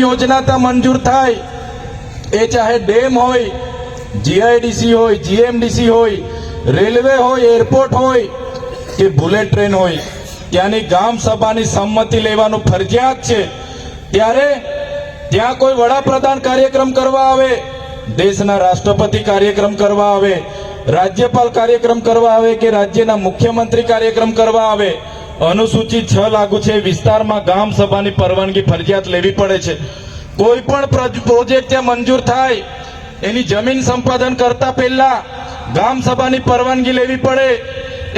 યોજના ત્યાં મંજૂર થાય, એ ચાહે ડેમ હોય, જીઆઈડીસી હોય, જીએમડીસી હોય, રેલવે હોય, એરપોર્ટ હોય કે બુલેટ ટ્રેન હોય, ત્યાંની ગામ સભાની સંમતિ લેવાનું ફરજિયાત છે. ત્યારે ત્યાં કોઈ વડાપ્રધાન કાર્યક્રમ કરવા આવે, દેશના રાષ્ટ્રપતિ કાર્યક્રમ કરવા આવે, રાજ્યપાલ કાર્યક્રમ કરવા આવે કે રાજ્યના મુખ્યમંત્રી કાર્યક્રમ કરવા આવે, અનુસૂચિત 6 લાગુ છે. વિસ્તારમાં ગામ સભાની પરવાનગી ફરજિયાત લેવી પડે છે. કોઈ પણ પ્રોજેક્ટ ત્યાં મંજૂર થાય એની જમીન સંપાદન કરતા પહેલા ગામ સભાની પરવાનગી લેવી પડે,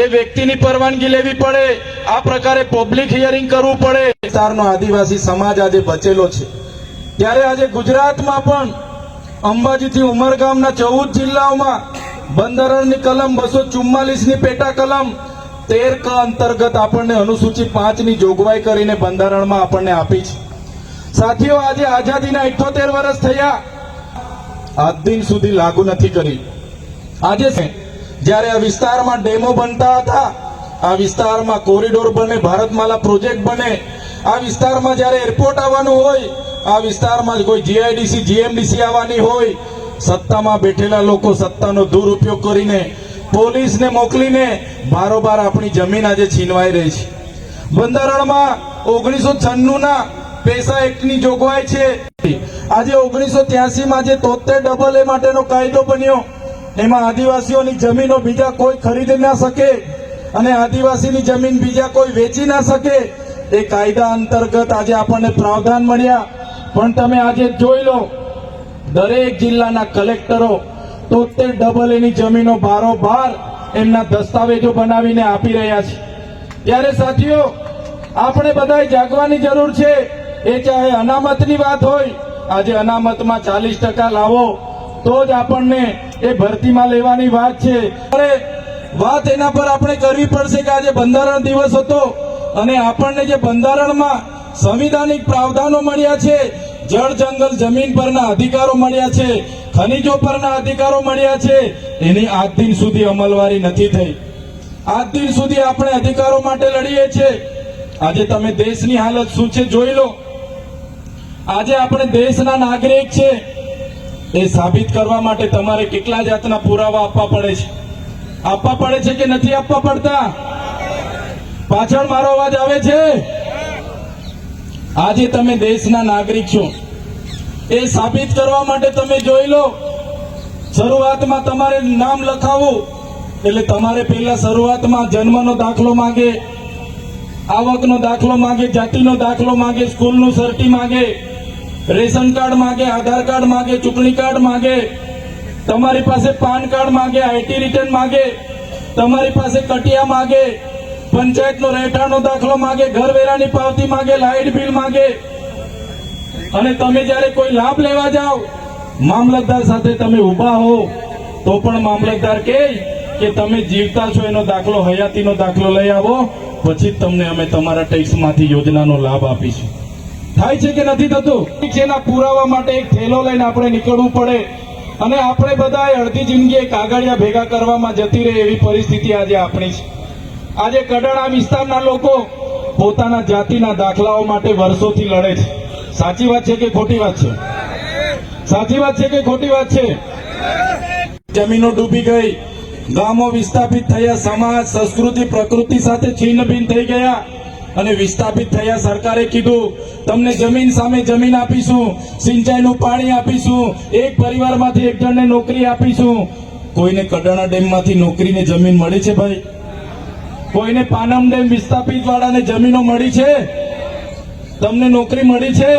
એ વ્યક્તિની પરવાનગી લેવી પડે. આ પ્રકારે પબ્લિક હિયરિંગ કરવું પડે. વિસ્તારનો આદિવાસી સમાજ આજે બચેલો છે. ત્યારે આજે ગુજરાતમાં પણ અંબાજીથી ઉમરગામના 14 જિલ્લાઓમાં બંધારણની કલમ 244ની પેટા કલમ 13 અંતર્ગત આપણને અનુસૂચિત 5ની જોગવાઈ કરીને બંધારણમાં આપણને આપી છે. સાથીઓ, આજે આઝાદીના 78 વર્ષ થયા, આજ દિન સુધી લાગુ નથી કરી. આજે જ્યારે આ વિસ્તારમાં ડેમો બનતા હતા, આ વિસ્તારમાં કોરિડોર બને, ભારતમાલા પ્રોજેક્ટ બને, આ વિસ્તારમાં જ્યારે એરપોર્ટ આવવાનું હોય, આ વિસ્તારમાં કોઈ જીઆઈડીસી જીએમડીસી આવવાની હોય, સત્તામાં બેઠેલા લોકો સત્તાનો દુરુપયોગ કરીને પોલીસને મોકલીને બારોબાર આપણી જમીન આજે છીનવાઈ રહી છે. બંધારણમાં 1996ના પેસા એક્ટની જોગવાઈ છે. આજે 1983માં જે 73 AA માટેનો કાયદો બન્યો, એમાં આદિવાસીઓની જમીનો બીજા કોઈ ખરીદી ના શકે અને આદિવાસીની જમીન બીજા કોઈ વેચી ના શકે, એ કાયદા અંતર્ગત આજે આપણને પ્રાવધાન મળ્યા. પણ તમે આજે જોઈ લો, દરેક જિલ્લાના કલેક્ટરો 73 AAની જમીનો બારોબાર એમના દસ્તાવેજો બનાવીને આપી રહ્યા છે. ત્યારે સાથીઓ, આપણે બધાએ જાગવાની જરૂર છે. એ ચાહે અનામતની વાત હોય, આજે અનામતમાં 40% લાવો તો જ આપણને એ ભરતીમાં લેવાની વાત છે. અરે વાત એના પર આપણે કરવી પડશે કે આજે બંધારણ દિવસ હતો અને આપણને જે બંધારણમાં સંવિધાનિક પ્રાવધાનો મળ્યા છે, જળ જંગલ જમીન પરના અધિકારો મળ્યા છે, ખનીજો પરના અધિકારો મળ્યા છે, એની આજ દિન સુધી અમલવારી નથી થઈ. આજ દિન સુધી આપણે અધિકારો માટે લડીએ છીએ. આજે તમે દેશની હાલત શું છે જોઈ લો. આજે આપણે દેશના નાગરિક છે, એ સાબિત કરવા માટે તમારે કેટલા જાતના પુરાવા આપવા પડે છે? આપવા પડે છે કે નથી આપવા પડતા? પાછળ મારો અવાજ આવે છે? આજે તમે દેશના નાગરિક છો, એ સાબિત કરવા માટે તમે જોઈ લો. શરૂઆતમાં તમારે નામ લખાવવું એટલે તમારે પહેલા શરૂઆતમાં જન્મનો દાખલો માંગે, આવકનો દાખલો માંગે, જાતિનો દાખલો માંગે, સ્કૂલનું સર્ટી માંગે, રેશન કાર્ડ માંગે, આધાર કાર્ડ માંગે, ચૂંટણી કાર્ડ માંગે, તમારી પાસે પાન કાર્ડ માંગે, આઈટી રિટર્ન માંગે, તમારી પાસે કટિયા માંગે, પંચાયતનો રહેઠાણનો દાખલો માંગે, ઘરવેરાની પાવતી માંગે, લાઇટ બિલ માંગે. અને તમે જ્યારે કોઈ લાભ લેવા જાઓ, મામલતદાર સાથે તમે ઉભા હો તો પણ મામલતદાર કહે કે તમે જીવતા છો એનો દાખલો, હયાતીનો દાખલો લઈ આવો, પછી તમને અમે તમારા ટેક્સમાંથી યોજનાનો લાભ આપીશું. થાય છે કે નથી થતું? એના પુરાવા માટે એક થેલો લઈને આપણે નીકળવું પડે અને આપણે બધા અડધી જિંદગી કાગળિયા ભેગા કરવામાં જતી રહે એવી પરિસ્થિતિ આજે આપણી છે. આજે કડાણા વિસ્તારના લોકો પોતાના જાતિના દાખલાઓ માટે વર્ષોથી લડે છે. સાચી વાત છે કે ખોટી વાત છે? સાચી વાત છે કે ખોટી વાત છે? જમીનો ડૂબી ગઈ, ગામો વિસ્થાપિત થયા, સમાજ સંસ્કૃતિ પ્રકૃતિ સાથે છિન્ન ભિન્ન થઈ ગયા અને વિસ્થાપિત થયા. સરકારે કીધું તમને જમીન સામે જમીન આપીશું, સિંચાઈનું પાણી આપીશું, એક પરિવારમાંથી એક જણને નોકરી આપીશું. કોઈને કડાણા ડેમમાંથી નોકરીને જમીન મળી છે ભાઈ? કોઈને પાનમ ડેમ વિસ્થાપિત વાળાને જમીનો મળી છે? તમને નોકરી મળી છે?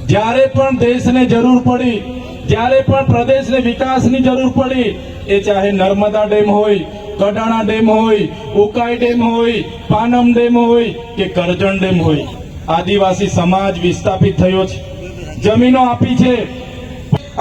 જ્યારે પણ દેશને જરૂર પડી, જ્યારે પણ પ્રદેશને વિકાસની જરૂર પડી, એ ચાહે નર્મદા ડેમ હોય, કડાણા ડેમ હોય, ઉકાઈ ડેમ હોય, પાનમ ડેમ હોય કે કરજણ ડેમ હોય, આદિવાસી સમાજ વિસ્થાપિત થયો છે, જમીનો આપી છે.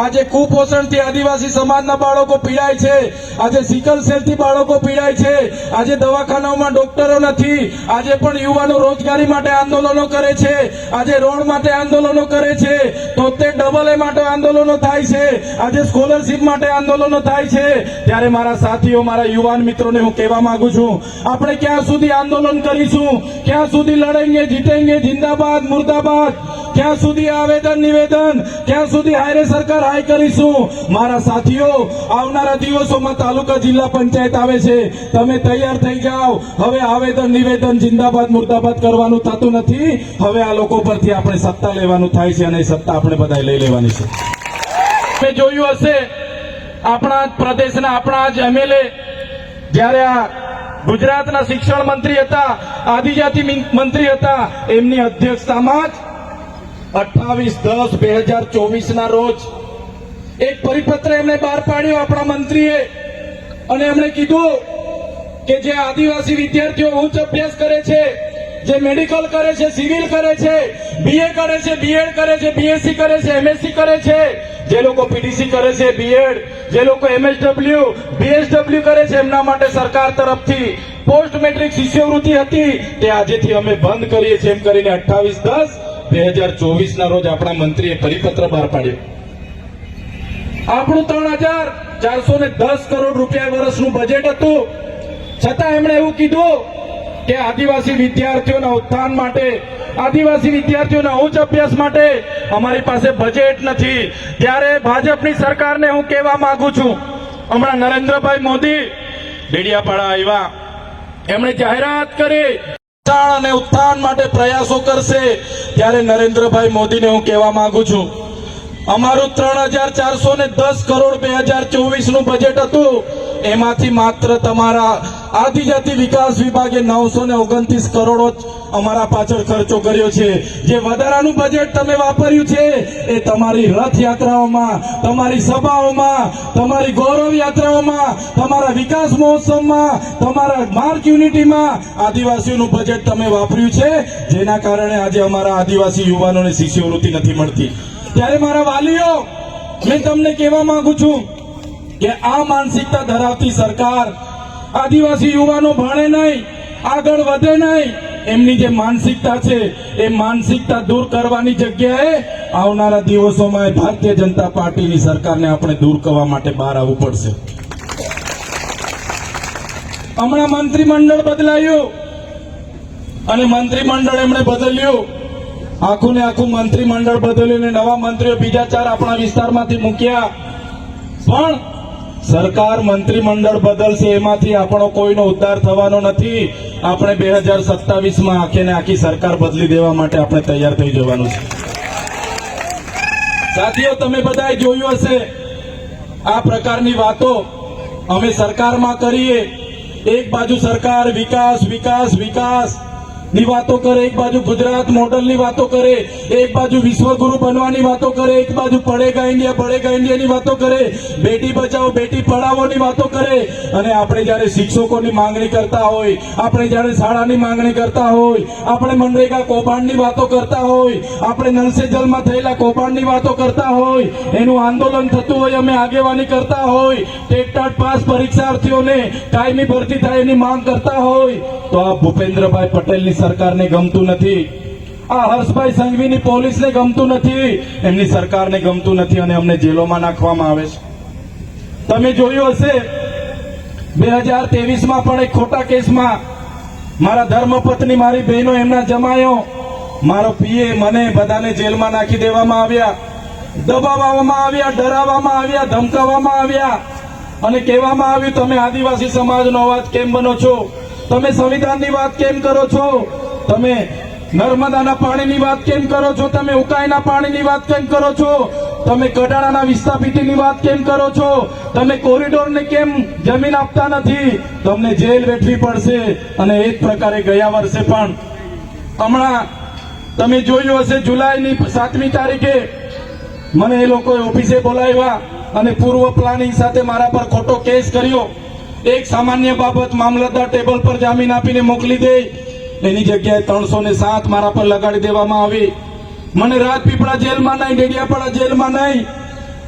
આજે કુપોષણથી આદિવાસી સમાજના બાળકો પીડાય છે, આજે સિકલ સેલથી બાળકો પીડાય છે, આજે દવાખાનાઓમાં ડોક્ટરો નથી, આજે પણ યુવાનો રોજગારી માટે આંદોલનો કરે છે, આજે રોડ માટે આંદોલનો કરે છે, 73 AA માટે આંદોલનો થાય છે, આજે સ્કોલરશીપ માટે આંદોલનો થાય છે. ત્યારે મારા સાથીઓ, મારા યુવાન મિત્રોને હું કહેવા માંગુ છું, આપણે ક્યાં સુધી આંદોલન કરીશું? ક્યાં સુધી લડેંગે જીતેંગે? જિંદાબાદ મુર્દાબાદ. ક્યાં સુધી આવેદન નિવેદન, ક્યાં સુધી હાયરે સરકાર હાય કરીશું? મારા સાથીઓ, આવનારા દિવસોમાં તાલુકા જિલ્લા પંચાયત આવે છે, તમે તૈયાર થઈ જાઓ. હવે આવેદન નિવેદન જિંદાબાદ મુર્દાબાદ કરવાનું થતું નથી. હવે આ લોકો પરથી આપણે સત્તા લેવાનું થાય છે અને એ સત્તા આપણે બધા લઈ લેવાની છે. તમે જોયું હશે, આપણા પ્રદેશના આપણા જ એમએલએ જ્યારે આ ગુજરાતના શિક્ષણ મંત્રી હતા, આદિજાતિ મંત્રી હતા, એમની અધ્યક્ષતામાં જ 28/10/2024 ના રોજ એક પરિપત્ર એમણે બહાર પાડ્યો આપણા મંત્રીએ, અને એમણે કીધું કે જે આદિવાસી વિદ્યાર્થીઓ ઉચ્ચ અભ્યાસ કરે છે, જે મેડિકલ કરે છે, સિવિલ કરે છે, બીએ કરે છે, બીએડ કરે છે, બીએસસી કરે છે, એમએસસી કરે છે, જે લોકો પીડીસી કરે છે, બીએડ, જે લોકો એમએસડબલ્યુ, બીએસડબલ્યુ કરે છે, એમના માટે સરકાર તરફથી પોસ્ટ મેટ્રિક શિષ્યવૃત્તિ હતી, તે આજેથી અમે બંધ કરીએ છીએ એમ કરીને 28/10/2024 ના રોજ આપણા મંત્રીએ પરિપત્ર બહાર પાડ્યો. આપણું 3,410 કરોડ રૂપિયા વર્ષનું બજેટ હતું, છતાં એમણે એવું કીધું કે આદિવાસી વિદ્યાર્થીઓના ઉત્થાન માટે, આદિવાસી વિદ્યાર્થીઓના ઉચ્ચ અભ્યાસ માટે અમારી પાસે બજેટ નથી. ત્યારે ભાજપની સરકારને હું કહેવા માંગુ છું, હમણાં નરેન્દ્રભાઈ મોદી ડેડિયાપાડા આવ્યા, એમણે જાહેરાત કરી અને ઉત્થાન માટે પ્રયાસો કરશે. ત્યારે નરેન્દ્રભાઈ મોદીને હું કહેવા માંગુ છું, અમારું 3,410 કરોડ 2024 નું બજેટ હતું, એમાંથી માત્ર તમારા આદિજાતિ વિકાસ વિભાગે 929 કરોડ જ અમારા પાછળ ખર્ચો કર્યો છે. જે વધારાનું બજેટ તમે વાપર્યું છે એ તમારી રથયાત્રાઓમાં, તમારી સભાઓમાં, તમારી ગૌરવ યાત્રાઓમાં, તમારા વિકાસ મહોત્સવમાં, તમારા માર્ક યુનિટીમાં આદિવાસીઓનું બજેટ તમે વાપર્યું છે, જેના કારણે આજે અમારા આદિવાસી યુવાનોને શિષ્યવૃત્તિ નથી મળતી. ત્યારે મારા વાલીઓ, મેં તમને કહેવા માંગુ છું કે આ માનસિકતા ધરાવતી સરકાર આદિવાસી યુવાનો ભણે નહીં, આગળ વધે નહીં, એમની જે માનસિકતા છે એ માનસિકતા દૂર કરવાની જગ્યાએ આવનારા દિવસોમાં ભારતીય જનતા પાર્ટીની સરકારને આપણે દૂર કરવા માટે બહાર આવવું પડશે. હમણાં મંત્રીમંડળ બદલાયું અને મંત્રીમંડળ એમણે બદલ્યું, આખું ને આખું મંત્રીમંડળ બદલ્યું, નવા મંત્રીઓ બીજા 4 આપણા વિસ્તારમાંથી મૂક્યા. પણ સરકાર મંત્રીમંડળ બદલશે, એમાંથી આપણો કોઈનો ઉદ્ધાર થવાનો નથી. આપણે 2027માં આખે ને આખી સરકાર બદલી દેવા માટે આપણે તૈયાર થઈ જવાનું છે. સાથીઓ, તમે બધાએ જોયું હશે આ પ્રકારની વાતો અમે સરકારમાં કરીએ. એક બાજુ સરકાર વિકાસ વિકાસ વિકાસ ની વાતો કરે, એક બાજુ ગુજરાત મોડલની વાતો કરે, એક બાજુ વિશ્વગુરુ બનવાની વાતો કરે, એક બાજુ પડેગા ઇન્ડિયાની વાતો કરે, બેટી બચાવો બેટી પઢાવોની વાતો કરે. અને આપણે જયારે શિક્ષકોની માંગણી કરતા હોય, આપણે જયારે શાળાની માંગણી કરતા હોય, આપણે મનરેગા કૌભાંડની વાતો કરતા હોય, આપણે નલ સે જલમાં થયેલા કૌભાંડની વાતો કરતા હોય, એનું આંદોલન થતું હોય, અમે આગેવાની કરતા હોય, ટેટ પાસ પરીક્ષાર્થીઓને કાયમી ભરતી થાય એની માંગ કરતા હોય, તો આ ભૂપેન્દ્રભાઈ પટેલની સરકારને ગમતું નથી, આ હર્ષભાઈ સંઘવીની પોલીસને ગમતું નથી, એમની સરકારને ગમતું નથી અને અમને જેલોમાં નાખવામાં આવે છે. તમે જોયું હશે 2023માં પણ એક ખોટા કેસમાં મારા ધર્મપત્ની, મારી બહેનો, એમના જમાયો, મારો પીએ, મને બધાને જેલમાં નાખી દેવામાં આવ્યા, દબાવવામાં આવ્યા, ડરાવવામાં આવ્યા, ધમકાવવામાં આવ્યા અને કહેવામાં આવ્યું તમે આદિવાસી સમાજનો અવાજ કેમ બનો છો, તમે સંવિધાનની વાત કેમ કરો છો, તમે નર્મદાના પાણીની વાત કેમ કરો છો, તમે ઉકાઈના પાણીની વાત કેમ કરો છો, તમે કડાણાના વિસ્થાપિતની વાત કેમ કરો છો, તમે કોરિડોરને કેમ જમીન આપતા નથી, તમને જેલ વેઠવી પડશે. અને એ જ પ્રકારે ગયા વર્ષે પણ હમણાં તમે જોયું હશે જુલાઈની 7મી તારીખે મને એ લોકોએ ઓફિસે બોલાવ્યા અને પૂર્વ પ્લાનિંગ સાથે મારા પર ખોટો કેસ કર્યો. એક સામાન્ય બાબત મામલતદાર ટેબલ પર જામીન આપીને મોકલી દે, એની જગ્યાએ 307 મારા પર લગાડી દેવામાં આવી. મને રાજપીપળા જેલમાં નહીં, ડેડિયાપાડા જેલમાં નહીં,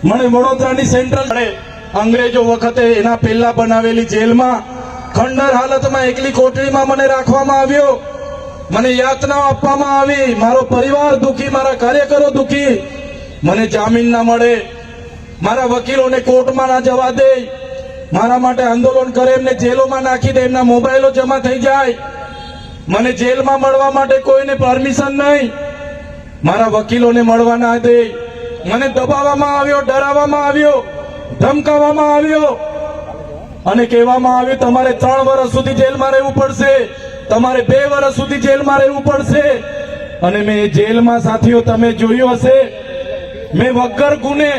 મને વડોદરાની સેન્ટ્રલ અંગ્રેજો વખતે એના પહેલા બનાવેલી જેલમાં ખંડર હાલતમાં એકલી કોટડીમાં મને રાખવામાં આવ્યો, મને યાતનાઓ આપવામાં આવી, મારો પરિવાર દુખી, મારા કાર્યકરો દુખી, મને જામીન ના મળે, મારા વકીલોને કોર્ટમાં ના જવા દે, મારા માટે આંદોલન કરે, એમને જેલોમાં નાખી દે, એમના મોબાઈલો જમા થઈ જાય, મને જેલમાં મળવા માટે કોઈને પરમિશન નહીં. મારા વકીલોને મળવા ના દે, મને દબાવવામાં આવ્યો, ડરાવવામાં આવ્યો, ધમકાવવામાં આવ્યો અને કહેવામાં આવ્યું તમારે 3 વર્ષ સુધી જેલમાં રહેવું પડશે, તમારે 2 વર્ષ સુધી જેલમાં રહેવું પડશે. અને મેં એ જેલમાં સાથીઓ તમે જોયું હશે, મેં વગર ગુને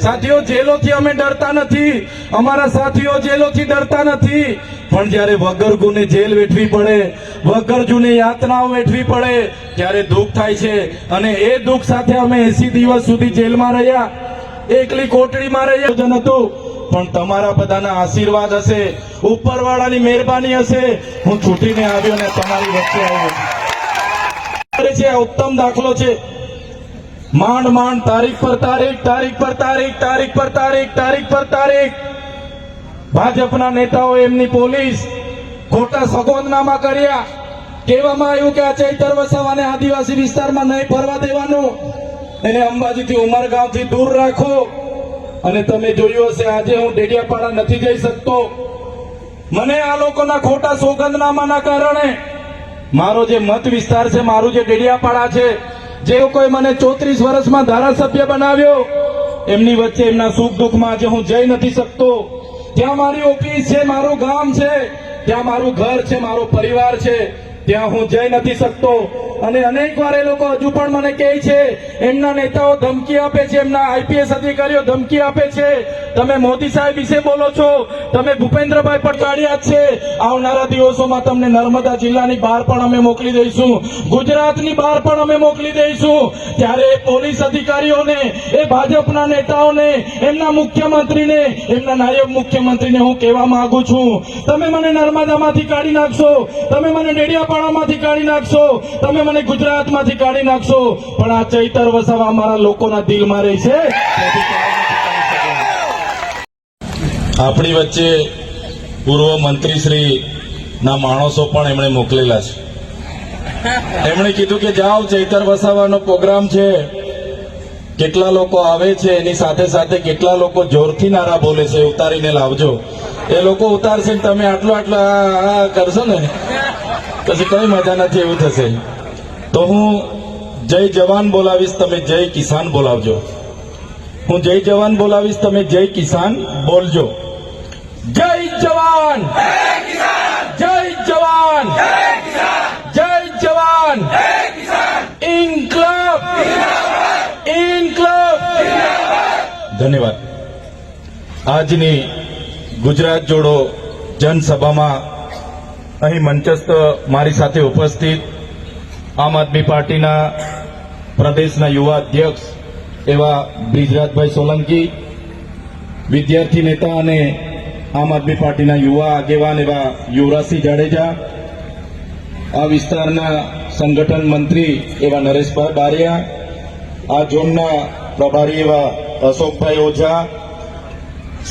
સાથીઓ જેલોથી અમે ડરતા નથી, અમારા સાથીઓ જેલોથી ડરતા નથી, પણ જ્યારે વગર ગુને જેલ વેઠવી પડે, વગર જૂને યાતનાઓ વેઠવી પડે ત્યારે દુઃખ થાય છે. અને એ દુઃખ સાથે અમે 80 દિવસ સુધી જેલમાં રહ્યા, એકલી કોટડીમાં રહ્યા હતું. પણ તમારા બધાના આશીર્વાદ હશે, ઉપરવાળાની મહેરબાની હશે, હું છૂટીને આવ્યો ને તમારી વચ્ચે આવ્યો છે. આ ઉત્તમ દાખલો છે. માંડ માંડ તારીખ પર તારીખ, તારીખ પર તારીખ, તારીખ પર તારીખ, તારીખ પર તારીખ ભાજપના નેતાઓ, એમની પોલીસ ખોટા સગવડનામા કર્યા. કહેવામાં આવ્યું કે આ ચૈતર વસાવાને આદિવાસી વિસ્તારમાં નહીં ફરવા દેવાનું, એને અંબાજીથી ઉમરગાંવથી દૂર રાખો. અને તમે જોયું હશે, આજે હું ડેડિયાપાડા નથી જઈ શકતો. મને આ લોકોના ખોટા સોગંદનામાના કારણે મારો જે મત વિસ્તાર છે, મારું જે ડેડિયાપાડા છે, જે લોકોએ મને 34 વર્ષમાં ધારાસભ્ય બનાવ્યો, એમની વચ્ચે એમના સુખ દુઃખમાં આજે હું જઈ નથી શકતો. ત્યાં મારી ઓફિસ છે, મારું ગામ છે, ત્યાં મારું ઘર છે, મારો પરિવાર છે, ત્યાં હું જઈ નથી શકતો. અને અનેક વાર એ લોકો હજુ પણ મને કહે છે, એમના નેતાઓ ધમકી આપે છે, એમના આઈપીએસ અધિકારીઓ ધમકી આપે છે, તમે મોદી સાહેબ વિશે બોલો છો, તમે ભૂપેન્દ્રભાઈ પર કાઢ્યા છે, આવનારા દિવસોમાં તમને નર્મદા જિલ્લાની બહાર પણ અમે મોકલી દઈશું, ગુજરાતની બહાર પણ અમે મોકલી દઈશું. ત્યારે એ પોલીસ અધિકારીઓને, એ ભાજપના નેતાઓને, એમના મુખ્યમંત્રીને, એમના નાયબ મુખ્યમંત્રીને હું કહેવા માંગુ છું, તમે મને નર્મદામાંથી કાઢી નાખશો, તમે મને ડેડિયાપાડામાંથી કાઢી નાખશો, તમે મને ગુજરાતમાંથી કાઢી નાખશો, પણ આ ચૈતર વસાવા અમારા લોકોના દિલમાં રહે છે. આપણી વચ્ચે પૂર્વ મંત્રીશ્રી ના માણસો પણ એમણે મોકલેલા છે. એમણે કીધું કે જાઓ, ચૈતર વસાવાનો પ્રોગ્રામ છે, કેટલા લોકો આવે છે, એની સાથે સાથે કેટલા લોકો જોરથી નારા બોલે છે, ઉતારીને લાવજો. એ લોકો ઉતારશે ને તમે આટલું આટલું આ કરશો ને પછી કઈ મજા નથી, એવું થશે. તો હું જય જવાન બોલાવીશ, તમે જય કિસાન બોલાવજો. હું જય જવાન બોલાવીશ, તમે જય કિસાન બોલજો. જય જવાન, જય જવાન, જય જવાન, ઇન્કલાબ, ઇન્કલાબ. ધન્યવાદ. આજની ગુજરાત જોડો જનસભામાં અહીં મંચસ્થ મારી સાથે ઉપસ્થિત આમ આદમી પાર્ટીના પ્રદેશના યુવા અધ્યક્ષ એવા બ્રિજરાજભાઈ સોલંકી, વિદ્યાર્થી નેતા અને આમ આદમી પાર્ટીના યુવા આગેવાન એવા યુવરાજસિંહ જાડેજા, આ વિસ્તારના સંગઠન મંત્રી એવા નરેશભાઈ બારિયા, આ ઝોનના પ્રભારી એવા અશોકભાઈ ઓઝા,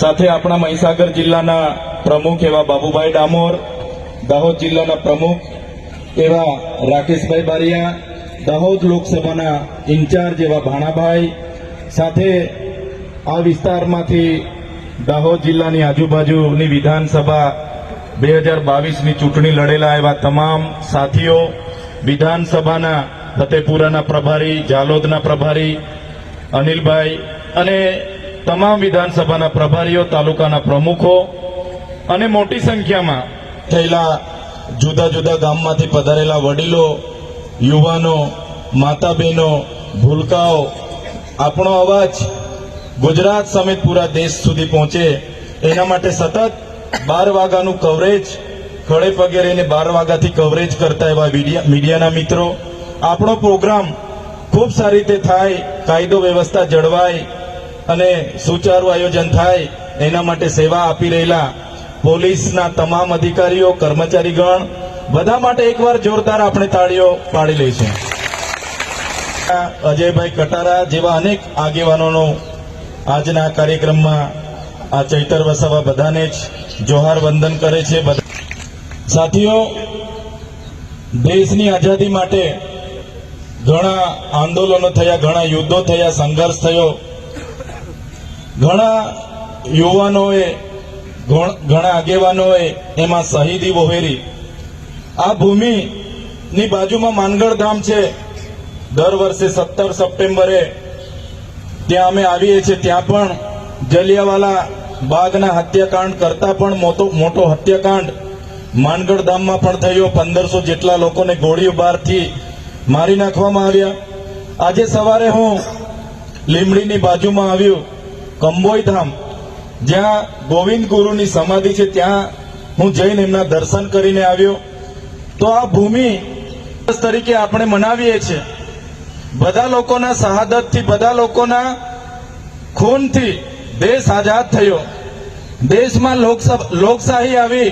સાથે આપણા મહીસાગર જિલ્લાના પ્રમુખ એવા બાબુભાઈ ડામોર, દાહોદ જિલ્લાના પ્રમુખ એવા રાકેશભાઈ બારિયા, દાહોદ લોકસભાના ઇન્ચાર્જ એવા ભાણાભાઈ, સાથે આ વિસ્તારમાંથી દાહોદ જિલ્લાની આજુબાજુની વિધાનસભા 2022ની ચૂંટણી લડેલા એવા તમામ સાથીઓ, વિધાનસભાના ફતેપુરાના પ્રભારી, જાલોદના પ્રભારી અનિલભાઈ અને તમામ વિધાનસભાના પ્રભારીઓ, તાલુકાના પ્રમુખો અને મોટી સંખ્યામાં થયેલા જુદા જુદા ગામમાંથી પધારેલા વડીલો, યુવાનો, માતા બહેનો, ભૂલકાઓ, આપણો અવાજ ગુજરાત સમેત પૂરા દેશ સુધી પહોંચે એના માટે સતત 12 વાગ્યાનું કવરેજ, ખડે પગે રહીને 12 વાગ્યાથી કવરેજ કરતા એવા મીડિયાના મિત્રો, આપણો પ્રોગ્રામ ખૂબ સારી રીતે થાય, કાયદો વ્યવસ્થા જળવાય અને સુચારું આયોજન થાય એના માટે સેવા આપી રહેલા પોલીસના તમામ અધિકારીઓ, કર્મચારીગણ બધા માટે એકવાર જોરદાર આપણે તાળીઓ પાડી લઈશું. અજયભાઈ કટારા જેવા અનેક આગેવાનોનો આજના કાર્યક્રમમાં આ ચૈતર વસાવા બધાને જ જોહાર વંદન કરે છે. સાથીઓ, દેશની આઝાદી માટે ઘણા આંદોલનો થયા, ઘણા યુદ્ધો થયા, સંઘર્ષ થયો, ઘણા યુવાનોએ, ઘણા આગેવાનોએ એમાં શહીદી વહોરી. આ ભૂમિની બાજુમાં માનગઢ ધામ છે, દર વર્ષે 17 સપ્ટેમ્બરે ત્યાં અમે આવીએ છીએ, ત્યાં પણ જલિયાવાલા બાગના હત્યાકાંડ કરતા પણ મોટો હત્યાકાંડ માનગઢ ધામમાં પણ થયો. 1500 જેટલા લોકોને ગોળીઓ બારથી મારી નાખવામાં આવ્યા. આજે સવારે હું લીમડીની બાજુમાં આવ્યું કંબોઈ ધામ, જ્યાં ગોવિંદ ગુરુની સમાધિ છે, ત્યાં હું જઈને એમના દર્શન કરીને આવ્યો. તો આ ભૂમિ તરીકે આપણે મનાવીએ છીએ. બધા લોકોના શહાદતથી, બધા લોકોના ખૂનથી દેશ આઝાદ થયો. દેશમાં લોકશાહી આવી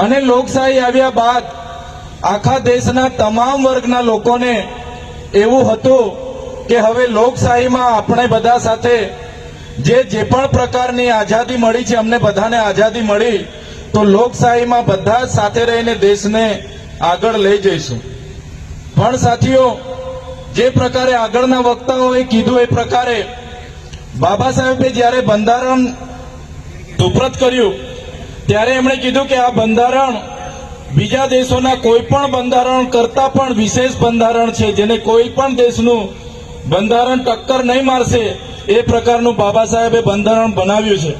અને લોકશાહી આવ્યા બાદ આખા દેશના તમામ વર્ગના લોકોને એવું હતું કે હવે લોકશાહીમાં આપણે બધા સાથે જે પણ પ્રકારની આઝાદી મળી છે, અમને બધાને આઝાદી મળી, તો લોકશાહીમાં બધા જ સાથે રહીને દેશને આગળ લઈ જઈશું. પણ સાથીઓ, જે પ્રકારે આગળના વક્તાઓએ કીધું એ પ્રકારે બાબા સાહેબે જ્યારે બંધારણ સુપ્રત કર્યું ત્યારે એમણે કીધું કે આ બંધારણ બીજા દેશોના કોઈ પણ બંધારણ કરતા પણ વિશેષ બંધારણ છે, જેને કોઈ પણ દેશનું બંધારણ ટક્કર નહીં મારશે, એ પ્રકારનું બાબા સાહેબે બંધારણ બનાવ્યું છે.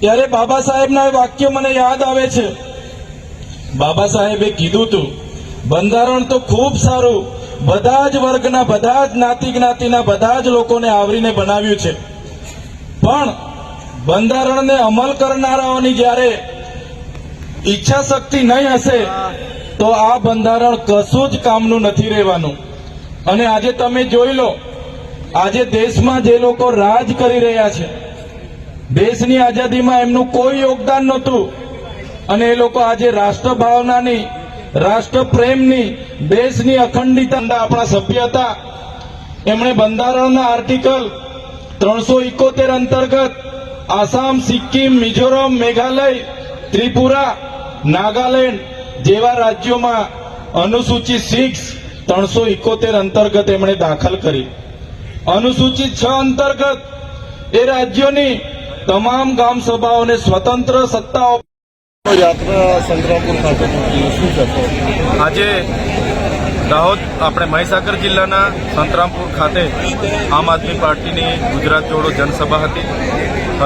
ત્યારે બાબા સાહેબના વાક્ય મને યાદ આવે છે. બાબા સાહેબે કીધું હતું, બંધારણ તો ખૂબ સારું, બધા જ વર્ગના, બધા જ જ્ઞાતિના બધા જ લોકોને આવરીને બનાવ્યું છે, પણ બંધારણને અમલ કરનારાઓની જ્યારે ઈચ્છા શક્તિ નહીં હશે તો આ બંધારણ કશું જ કામનું નથી રહેવાનું. અને આજે તમે જોઈ લો, આજે દેશમાં જે લોકો રાજ કરી રહ્યા છે, દેશની આઝાદીમાં એમનું કોઈ યોગદાન નહોતું, અને એ લોકો આજે રાષ્ટ્ર ભાવનાની, રાષ્ટ્ર પ્રેમની, દેશની અખંડિતતા, આપણા સભ્ય હતા, એમણે બંધારણના આર્ટિકલ 371 અંતર્ગત આસામ, સિક્કિમ, મિઝોરમ, મેઘાલય, ત્રિપુરા, નાગાલેન્ડ જેવા રાજ્યોમાં અનુસૂચિત 371 અંતર્ગત એમણે દાખલ કરી. અનુસૂચિત 6 અંતર્ગત એ રાજ્યોની તમામ ગામ સભાઓને સ્વતંત્ર સત્તાઓ. યાત્રા સંતરામપુર ખાતે શું કરતો? આજે દાહોદ, આપણે મહીસાગર જિલ્લાના સંતરામપુર ખાતે આમ આદમી પાર્ટીની ગુજરાત જોડો જનસભા હતી.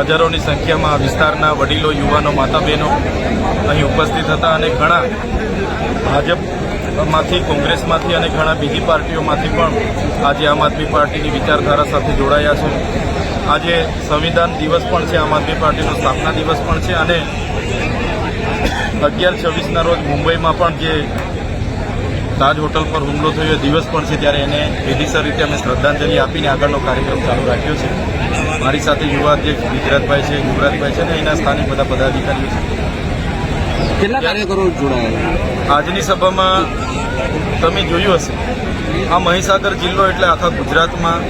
હજારોની સંખ્યામાં વિસ્તારના વડીલો, યુવાનો, માતા બહેનો અહીં ઉપસ્થિત હતા અને ઘણા ભાજપમાંથી, કોંગ્રેસમાંથી અને ઘણા બીજી પાર્ટીઓમાંથી પણ આજે આમ આદમી પાર્ટીની વિચારધારા સાથે જોડાયા છે. આજે સંવિધાન દિવસ પણ છે, આમ આદમી પાર્ટીનો સ્થાપના દિવસ પણ છે અને 11/26ના રોજ મુંબઈમાં પણ જે તાજ હોટલ પર હુમલો થયો દિવસ પણ છે, ત્યારે એને વિધિસર રીતે અમે શ્રદ્ધાંજલિ આપીને આગળનો કાર્યક્રમ ચાલુ રાખ્યો છે. મારી સાથે યુવા અધ્યક્ષ ગુજરાતભાઈ છે, યુવરાજભાઈ છે અને એના સ્થાનિક બધા પદાધિકારીઓ છે. કેટલા કાર્યકરો જોડાયા આજની સભામાં? તમે જોયું હશે, આ મહીસાગર જિલ્લો એટલે આખા ગુજરાતમાં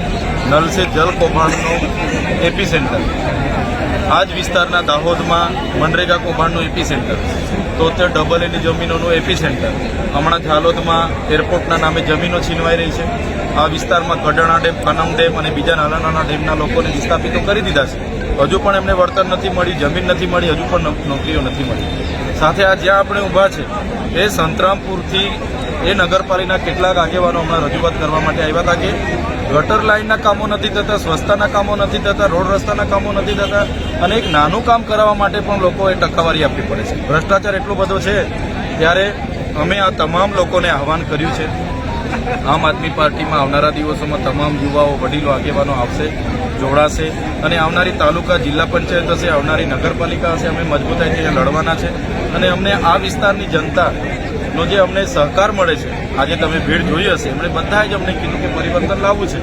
નલ સે જલ કૌભાંડનું એપી સેન્ટર. આ જ વિસ્તારના દાહોદમાં મનરેગા કૌભાંડનું એપી સેન્ટર, 73 AA ની જમીનોનું એપી સેન્ટર. હમણાં ઝાલોદમાં એરપોર્ટના નામે જમીનો છીનવાઈ રહી છે. આ વિસ્તારમાં કડાણા ડેમ, કનમ ડેમ અને બીજા નાના નાના ડેમના લોકોને વિસ્થાપિતો કરી દીધા છે. હજુ પણ એમને વળતર નથી મળી, જમીન નથી મળી, હજુ પણ નોકરીઓ નથી મળી. સાથે આ જ્યાં આપણે ઊભા છે એ સંતરામપુરથી એ નગરપાલિકાના કેટલાક આગેવાનો હમણાં રજૂઆત કરવા માટે આવ્યા હતા કે ગટર લાઇનના કામો નથી થતા, સ્વચ્છતાના કામો નથી થતા, રોડ રસ્તાના કામો નથી થતા અને એક નાનું કામ કરાવવા માટે પણ લોકોએ ટકાવારી આપવી પડે છે. ભ્રષ્ટાચાર એટલો બધો છે. ત્યારે અમે આ તમામ લોકોને આહવાન કર્યું છે. આમ આદમી પાર્ટીમાં આવનારા દિવસોમાં તમામ યુવાઓ, વડીલો, આગેવાનો આવશે, જોડાશે અને આવનારી તાલુકા, જિલ્લા પંચાયત હશે, આવનારી નગરપાલિકા હશે, અમે મજબૂતાઈથી લડવાના છે. અને અમને આ વિસ્તારની જનતાનો જે અમને સહકાર મળે છે, આજે તમે ભીડ જોઈ હશે, એમણે બધાએ જ અમને કીધું કે પરિવર્તન લાવવું છે.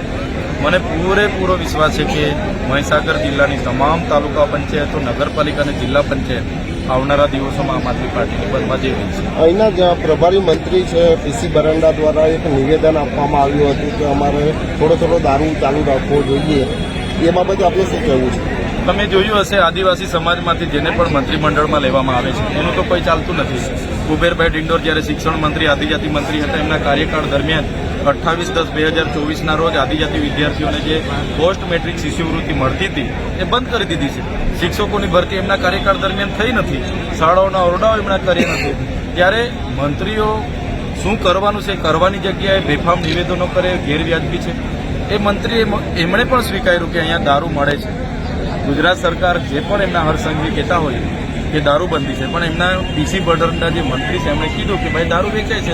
મને પૂરેપૂરો વિશ્વાસ છે કે મહીસાગર જિલ્લાની તમામ તાલુકા પંચાયતો, નગરપાલિકા અને જિલ્લા પંચાયત આવનારા દિવસોમાં આમ આદમી પાર્ટીની બનવા જઈ રહી છે. અહીંના જે પ્રભારી મંત્રી છે પીસી બરંડા દ્વારા એક નિવેદન આપવામાં આવ્યું હતું કે અમારે થોડો દારૂ ચાલુ રાખવો જોઈએ, એ બાબતે આપણે શું કહેવું છે? તમે જોયું હશે, આદિવાસી સમાજમાંથી જેને પણ મંત્રીમંડળમાં લેવામાં આવે છે એનું તો કોઈ ચાલતું નથી. કુબેરભાઈ ડિંડોર જ્યારે શિક્ષણ મંત્રી, આદિજાતિ મંત્રી હતા, એમના કાર્યકાળ દરમિયાન 28/10/2024ના રોજ આદિજાતિ વિદ્યાર્થીઓને જે પોસ્ટ મેટ્રિક શિષ્યવૃત્તિ મળતી હતી એ બંધ કરી દીધી છે. શિક્ષકોની ભરતી એમના કાર્યકાળ દરમિયાન થઈ નથી, શાળાઓના ઓરડાઓ એમના કર્યા નથી. ત્યારે મંત્રીઓ શું કરવાનું છે કરવાની જગ્યાએ બેફામ નિવેદનો કરે ગેરવ્યાજબી છે. એ મંત્રી એમણે પણ સ્વીકાર્યું કે અહીંયા દારૂ મળે છે. ગુજરાત સરકાર જે પણ એમના હરસંઘવી કહેતા હોય કે દારૂબંધી છે, પણ એમના પીસી બરંડા જે મંત્રી છે એમણે કીધું કે ભાઈ દારૂ વેચાય છે,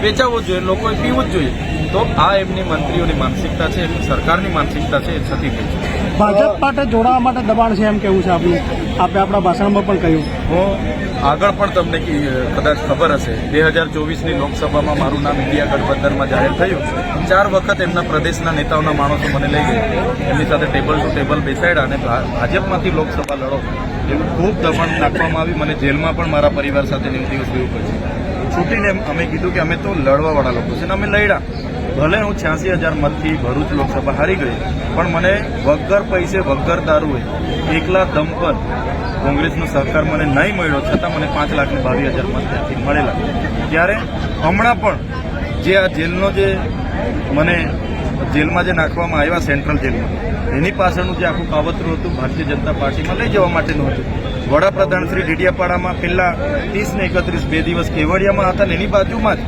વેચાવવો જ જોઈએ, લોકોએ પીવું જ જોઈએ. તો આ એમની મંત્રીઓની માનસિકતા છે, એમની સરકારની માનસિકતા છે, એ છતી ગઈ છે. ભાજપ માટે જોડાવા માટે દબાણ છે એમ કેવું છે આપનું? આપણે આપણા ભાષણમાં પણ કહ્યું. હું આગળ પણ તમને કદાચ ખબર હશે, 2024ની લોકસભામાં મારું નામ ઇન્ડિયા ગઠબંધનમાં જાહેર થયું. 4 વખત એમના પ્રદેશના નેતાઓના માણસો મને લઈ ગયા, એમની સાથે ટેબલ ટુ ટેબલ બેસાડ્યા અને ભાજપમાંથી લોકસભા લડો એવું ખૂબ દબાણ નાખવામાં આવી. મને જેલમાં પણ મારા પરિવાર સાથે 9 દિવસ રહેવું પડશે. છૂટીને અમે કીધું કે અમે તો લડવાવાળા લોકો છે ને અમે લડ્યા. ભલે હું 86,000 મતથી ભરૂચ લોકસભા હારી ગઈ, પણ મને વગર પૈસે વગર દારૂએ એકલા દમ પર કોંગ્રેસનો સહકાર મને નહીં મળ્યો, છતાં મને 5,22,000 મત ત્યાંથી મળેલા. ત્યારે હમણાં પણ જે આ જેલનો જે મને જેલમાં જે નાખવામાં આવ્યા સેન્ટ્રલ જેલમાં, એની પાછળનું જે આખું કાવતરું હતું ભારતીય જનતા પાર્ટીમાં લઈ જવા માટેનું હતું. વડાપ્રધાન શ્રી ડેડિયાપાડામાં પહેલા 30 ને 31 2 દિવસ કેવડિયામાં હતા ને એની બાજુમાં જ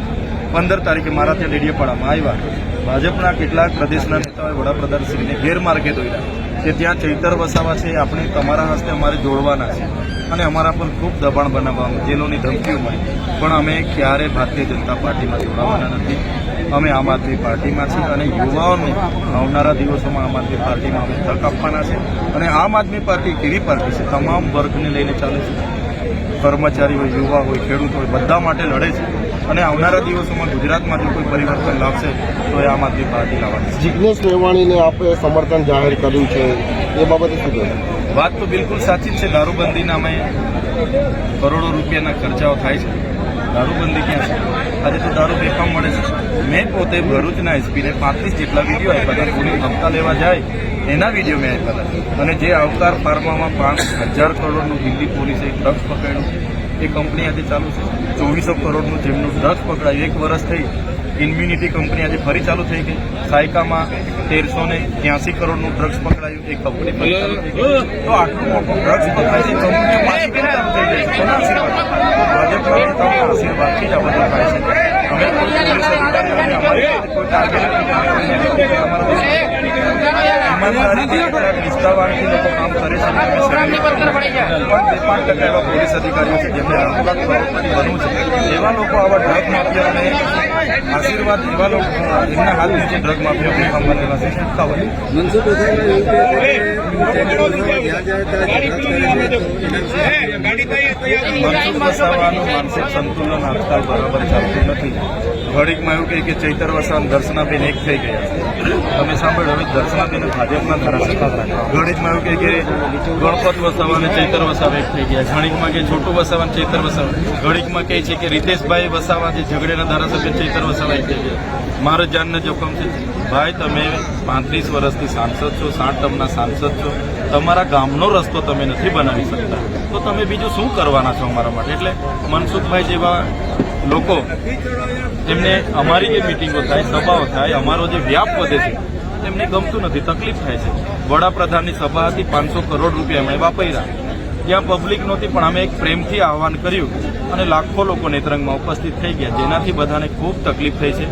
15 તારીખે મારા ત્યાં ડેડિયાપાડામાં આવ્યા. ભાજપના કેટલાક પ્રદેશના નેતાઓએ વડાપ્રધાનશ્રીને ગેરમાર્ગે દોર્યા કે ત્યાં ચૈતર વસાવા છે, આપણે તમારા હસ્તે અમારે જોડવાના છે અને અમારા પર ખૂબ દબાણ બનાવવામાં જેલોની ધમકીઓ મળી. પણ અમે ક્યારે ભારતીય જનતા પાર્ટીમાં જોડાવાના નથી. અમે આમ આદમી પાર્ટીમાં છીએ અને યુવાઓને આવનારા દિવસોમાં આમ આદમી પાર્ટીમાં અમે તક આપવાના છે. અને આમ આદમી પાર્ટી કેવી પાર્ટી છે? તમામ વર્ગને લઈને ચાલે છે. કર્મચારી હોય, યુવા હોય, ખેડૂત હોય, બધા માટે લડે છે. અને આવનારા દિવસોમાં ગુજરાતમાં જો કોઈ પરિવર્તન લાવશે તો એ આમ આદમી પાર્ટી લાવવાની છે. જિજ્ઞેશ મેવાણીને આપણે સમર્થન જાહેર કર્યું છે, એ બાબતે શું કહેવું? વાત તો બિલકુલ સાચી જ છે. દારૂબંધીના અમે કરોડો રૂપિયાના ખર્ચાઓ થાય છે. દારૂબંધી ક્યાં છે? આજે તો દારૂ બેફામ મળે છે. મેં પોતે ભરૂચના એસપીને 35 જેટલા વિડીયો આપ્યા હતા. પોલીસ હપ્તા લેવા જાય એના વિડીયો મેં આપ્યા હતા. અને જે આવકાર ફાર્મામાં 5,000 કરોડનું દિલ્હી પોલીસે ડ્રગ્સ પકડ્યું, એ કંપની આજે ચાલુ છે. 2400 કરોડનું જેમનું ડ્રગ્સ પકડાયું, 1 વર્ષ થઈ. ઇમ્યુનિટી કંપની આજે ફરી ચાલુ થઈ ગઈ. સાયકામાં 1383 કરોડનું ડ્રગ્સ પકડાયું, એ કંપની ફરી ચાલુ થઈ ગઈ. તો આટલું મોટું ડ્રગ્સ પકડાય છે, કંપનીઓ પાછી કેમ ચાલુ થઈ જાય છે? કોના આશીર્વાદ? તો ભાજપના નેતાઓના આશીર્વાદથી જ આ બધું થાય છે. અમે કોઈ પોલીસ અધિકારીઓને અમારી કોઈ ટાર્ગેટ ઈમાનદારીથી નિષ્ઠાવાનથી લોકો કામ કરે છે. પણ 2-5% એવા પોલીસ અધિકારીઓ છે જેમને રાતોરાત કરોડપતિ બનવું છે. એવા લોકો આવા ડ્રગ માફિયાને આશીર્વાદ, એવા લોકો એમના હાથ નીચે ડ્રગ માફિયા બેફામ બનેલા છે. મનસુખ વસાવાનું માનસિક સંતુલન આજકાલ બરાબર ચાલતું નથી. ઘડીકમાં એવું કહે કે ચૈતર વસાવા દર્શનાબેન એક થઈ ગયા. તમે સાંભળ્યું, હવે દર્શનાબેન ભાજપના ધારાસભ્ય. ઘડીકમાં એવું કહે કે ગણપત વસાવા અને ચૈતર વસાવા એક થઈ ગયા. ઘડીકમાં કે છોટુ વસાવા અને ચૈતર વસાવા. ઘડીકમાં કહે છે કે રીતેશભાઈ વસાવા જે ઝઘડેના ધારાસભ્ય ચૈતર વસાવા એક થઈ ગયા. મારો જાનને જોખમ છે. ભાઈ, તમે 35 વર્ષથી સાંસદ છો, 60 ટર્મના સાંસદ છો. તમારા ગામનો રસ્તો તમે નથી બનાવી શકતા, તો તમે બીજું શું કરવાના છો અમારા માટે? એટલે મનસુખભાઈ જેવા લોકો, એમને અમારી જે મિટિંગો થાય, સભાઓ થાય, અમારો જે વ્યાપ વધે છે, એમને ગમતું નથી, તકલીફ થાય છે. વડાપ્રધાનની સભા હતી, 500 કરોડ રૂપિયા એમણે વાપર્યા. ત્યાં પબ્લિક નહોતી, પણ અમે એક પ્રેમથી આહવાન કર્યું અને લાખો લોકો નેત્રંગમાં ઉપસ્થિત થઈ ગયા, જેનાથી બધાને ખૂબ તકલીફ થઈ છે.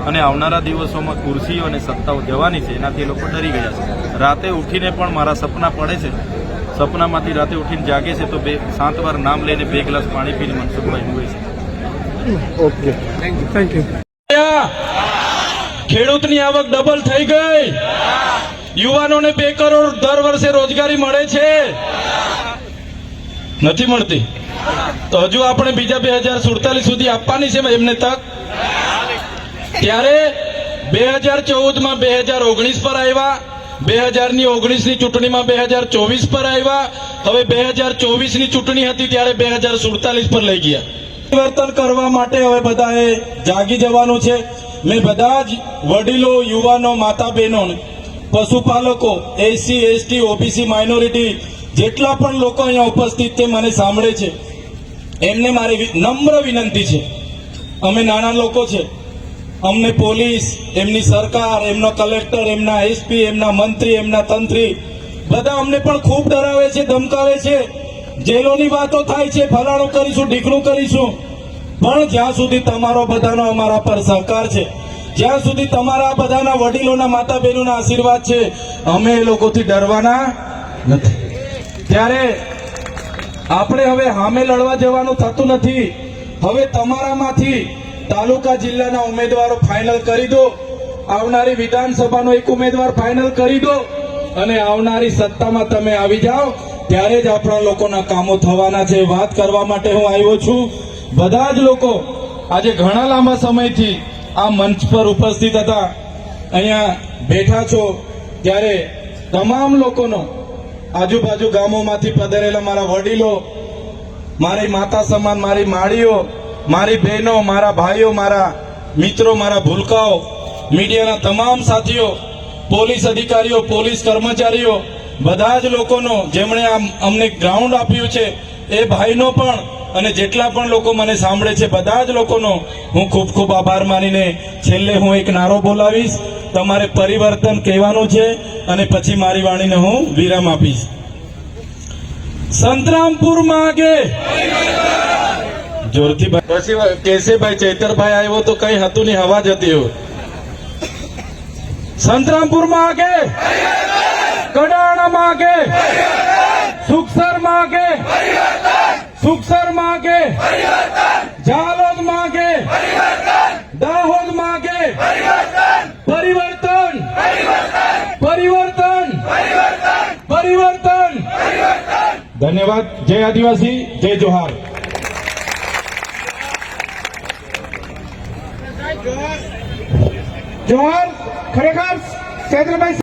અને આવનારા દિવસોમાં ખુરશીઓ અને સત્તાઓ જવાની છે, એનાથી લોકો ડરી ગયા છે. રાતે ઉઠીને પણ મારા સપના પડે છે. સપનામાંથી રાતે ઉઠીને જાગે છે તો 7 વાર નામ લઈને 2 ગ્લાસ પાણી પીને મનસુખભાઈ હુએ છે. Okay, thank you. ખેડૂતની આવક ડબલ થઈ ગઈ. યુવાનોને 2 કરોડ દર વર્ષે રોજગારી મળે છે, નથી મળતી. તો હજુ આપણે બીજા 2047 સુધી આપવાની છે એમને તક. ત્યારે 2014માં 2019 પર આવ્યા, 2019ની ચૂંટણીમાં 2024 પર આવ્યા. હવે 2024ની ચૂંટણી હતી ત્યારે 2047 પર લઈ ગયા. પરિવર્તન કરવા માટે હવે બધાએ જાગી જવાનું છે. મેં બધા જ વડીલો, યુવાનો, માતા બહેનોને, પશુપાલકો, એસસી, એસટી, ઓબીસી, માઇનોરિટી જેટલા પણ લોકો અહીંયા ઉપસ્થિત છે, મને સાંભળે છે, એમને મારી નમ્ર વિનંતી છે. અમે નાના લોકો છે, અમને પોલીસ, એમની સરકાર, એમનો કલેક્ટર, એમના એસપી, એમના મંત્રી, એમના તંત્રી બધા અમને પણ ખૂબ ડરાવે છે, ધમકાવે છે. જેલોની વાતો થાય છે, ફલાણું કરીશું, ઢીકણું કરીશું. પણ જ્યાં સુધી તમારો બધાનો અમારા પર સહકાર છે, જ્યાં સુધી તમારા બધાના વડીલોના માતા બહેનોના આશીર્વાદ છે, અમે એ લોકોથી ડરવાના નથી. ત્યારે આપણે હવે સામે લડવા જવાનું થતું નથી. હવે તમારામાંથી તાલુકા જિલ્લાના ઉમેદવારો ફાઇનલ કરી દો, આવનારી વિધાનસભાનો એક ઉમેદવાર ફાઇનલ કરી દો અને આવનારી સત્તામાં તમે આવી જાઓ, ત્યારે જ આપણા લોકોના કામો થવાના છે. વાત કરવા માટે હું આવ્યો છું. બધા જ લોકો આજે ઘણા લાંબા સમયથી આ મંચ પર ઉપસ્થિત હતા, અહીંયા બેઠા છો, ત્યારે તમામ લોકોનો, આજુબાજુ ગામોમાંથી પધારેલા મારા વડીલો, મારી માતા સમાન મારી માળીઓ, મારી બહેનો, મારા ભાઈઓ, મારા મિત્રો, મારા ભૂલકાઓ, મીડિયાના તમામ સાથીઓ, પોલીસ અધિકારીઓ, પોલીસ કર્મચારીઓ, બધા જ લોકોનો જેમણે અમને ગ્રાઉન્ડ આપ્યું છે એ ભાઈનો પણ, અને જેટલા પણ લોકો મને સાંભળે છે બધા જ લોકોનો હું ખૂબ ખૂબ આભાર માનીને છેલ્લે હું એક નારો બોલાવીશ. તમારે પરિવર્તન કહેવાનું છે અને પછી મારી વાણીને હું વિરામ આપીશ. સંતરામપુરમાં આગે જોરથી પછી કેશેભાઈ ચૈતરભાઈ આવ્યો તો કઈ હતું નહીં, હવા જતી હોય. સંતરામપુરમાં આગે, કડાણામાં આગે, સુખસરમાં આગે, સુખસરમાં આગે, જાલોદમાં આગે, દાહોદમાં આગે, પરિવર્તન, પરિવર્તન, પરિવર્તન. ધન્યવાદ. જય આદિવાસી, જય જોહાર. જોહર. ખરેખર ચૈત્રભાઈ